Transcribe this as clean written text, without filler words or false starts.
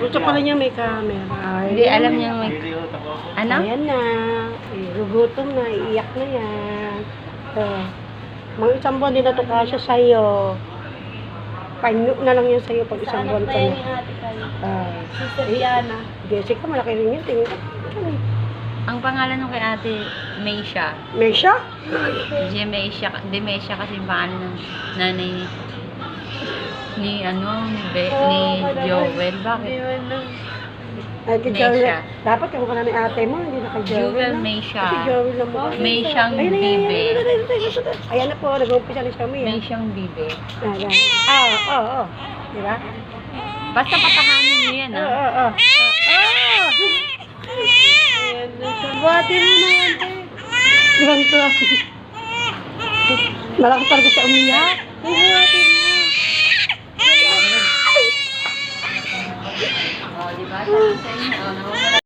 Gusto pala niya may camera. Hindi alam niya may... Ano? Ayan na. Gugutom na. Iiyak na yan. Mga isang buwan din na ito kasya sa'yo. Panyo na lang yan sa'yo pag isang buwan ka na. Sister Diana. Jessica, malaki rin yun. Tingin ka. Ang pangalan ng kay ate, Meisha. Meisha? Demesia kasi yung pangalan ng nanay ni Joel. Bakit? Ay, kay Joel. Dapat kamu ka na ni ate mo, hindi na kay Joel. Joel Meisha. Si Joel na mo. Meishang Bibe. Ayan na po, nag-umpisa ni Shami. Meishang Bibe. Oo. Diba? Basta patahanin niyo yan, Oo. ah. Buhatin mo na yan, te. Diba ito? Malakas talaga siya umiyak. Buhatin mo. Oh, diba? Sabi sa inyo,